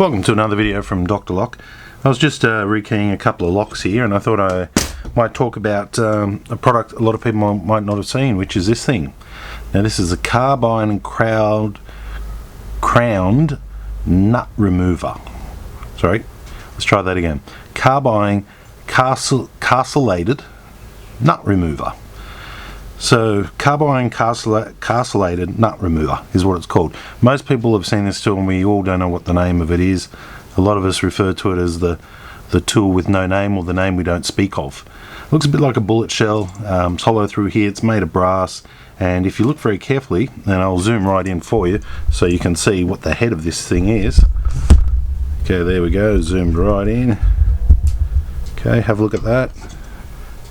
Welcome to another video from Dr. Lock. I was just rekeying a couple of locks here, and I thought I might talk about a product a lot of people might not have seen, which is this thing. Now this is a Carbine Crowned Nut Remover. Sorry, let's try that again. Carbine Castellated Nut Remover. So Carbine Castellated Nut Remover is what it's called. Most people have seen this tool and we all don't know what the name of it is. A lot of us refer to it as the tool with no name, or the name we don't speak of. It looks a bit like a bullet shell. It's hollow through here. It's made of brass, and if you look very carefully, and I'll zoom right in for you so you can see what the head of this thing is. Okay, there we go, zoomed right in. Okay, have a look at that.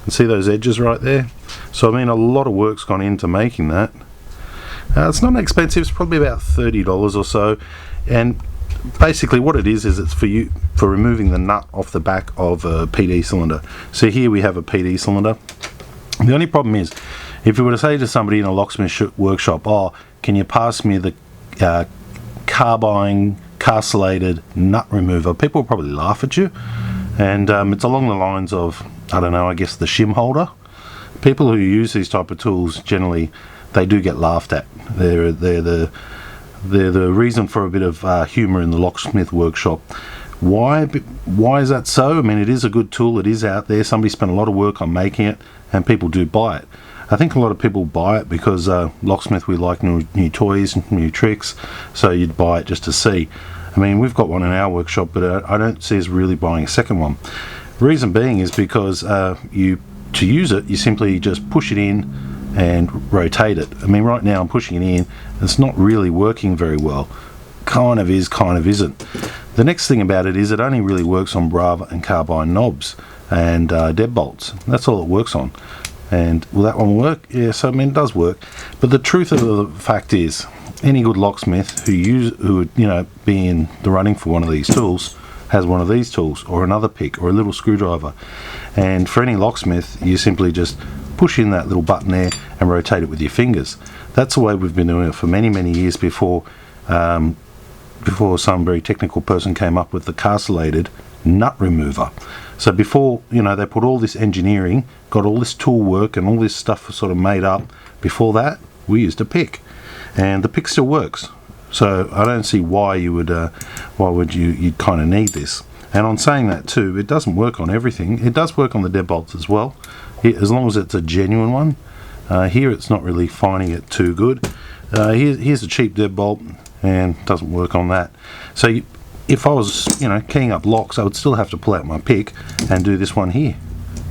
You see those edges right there? So I mean, a lot of work's gone into making that. It's not expensive. It's probably about $30 or so, and basically what it is it's for removing the nut off the back of a PD cylinder. So here we have a PD cylinder. The only problem is, if you were to say to somebody in a locksmith workshop, "Oh, can you pass me the Carbine Castellated Nut Remover?" people will probably laugh at you, and it's along the lines of, I don't know, I guess the Shim Holder. People who use these type of tools, generally they do get laughed at. They're the reason for a bit of humour in the locksmith workshop. Why is that so? I mean, it is a good tool. It is out there. Somebody spent a lot of work on making it, and people do buy it. I think a lot of people buy it because locksmith, we like new toys, new tricks, so you'd buy it just to see. I mean, we've got one in our workshop, but I don't see us really buying a second one. Reason being is because to use it, you simply just push it in and rotate it. I mean, right now I'm pushing it in, it's not really working very well. Kind of is, kind of isn't. The next thing about it is it only really works on Brava and Carbine knobs and deadbolts. That's all it works on. And will that one work? Yes, I mean, it does work. But the truth of the fact is, any good locksmith who would, you know, be in the running for one of these tools has one of these tools, or another pick, or a little screwdriver. And for any locksmith, you simply just push in that little button there and rotate it with your fingers. That's the way we've been doing it for many years before some very technical person came up with the Castellated Nut Remover. So before, you know, they put all this engineering, got all this tool work and all this stuff sort of made up, before that we used a pick, and the pick still works. So I don't see why you'd kind of need this. And on saying that too, it doesn't work on everything. It does work on the deadbolts as well, as long as it's a genuine one. Here it's not really finding it too good. Here's a cheap deadbolt, and it doesn't work on that. So if I was, you know, keying up locks, I would still have to pull out my pick and do this one here.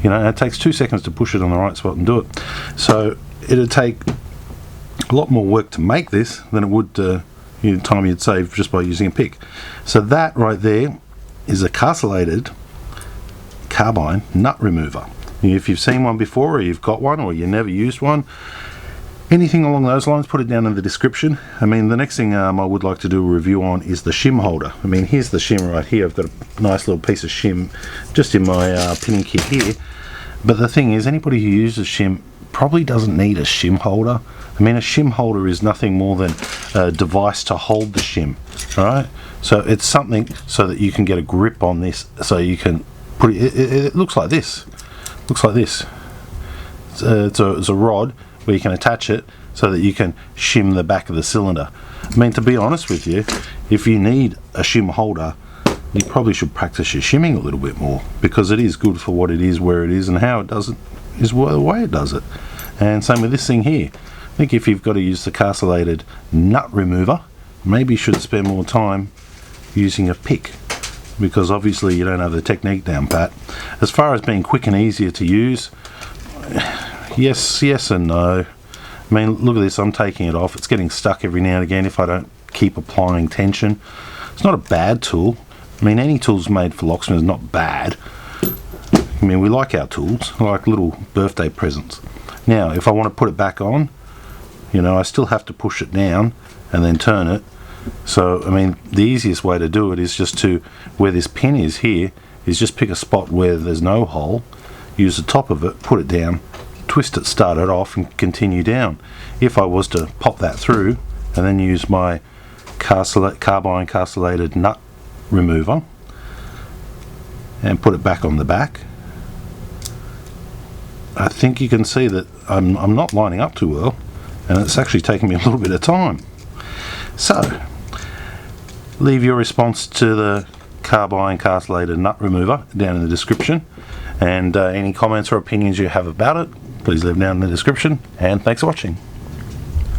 You know, it takes 2 seconds to push it on the right spot and do it. So it'd take a lot more work to make this than it would the time you'd save just by using a pick. So that right there is a Castellated Carbine Nut Remover. If you've seen one before, or you've got one, or you never used one, anything along those lines, put it down in the description. I mean, the next thing I would like to do a review on is the Shim Holder. I mean, here's the shim right here. I've got a nice little piece of shim just in my pinning kit here. But the thing is, anybody who uses shim probably doesn't need a shim holder. I mean, a shim holder is nothing more than a device to hold the shim, alright? So it's something so that you can get a grip on this, so you can put it, it looks like this. Looks like this. It's a rod where you can attach it so that you can shim the back of the cylinder. I mean, to be honest with you, if you need a shim holder, you probably should practice your shimming a little bit more, because it is good for what it is, where it is, and how it does it is the way it does it. And same with this thing here. I think if you've got to use the Castellated Nut Remover, maybe you should spend more time using a pick, because obviously you don't have the technique down pat. As far as being quick and easier to use, yes and no. I mean, look at this, I'm taking it off. It's getting stuck every now and again if I don't keep applying tension. It's not a bad tool. I mean, any tool's made for locksmiths is not bad. I mean, we like our tools, like little birthday presents. Now, if I want to put it back on, you know, I still have to push it down and then turn it. So, I mean, the easiest way to do it is just to, where this pin is here, is just pick a spot where there's no hole, use the top of it, put it down, twist it, start it off, and continue down. If I was to pop that through and then use my Carbine Castellated Nut remover and put it back on the back. I think you can see that I'm not lining up too well, and it's actually taking me a little bit of time. So leave your response to the Carbine Castellated Nut Remover down in the description, and any comments or opinions you have about it, please leave down in the description, and thanks for watching.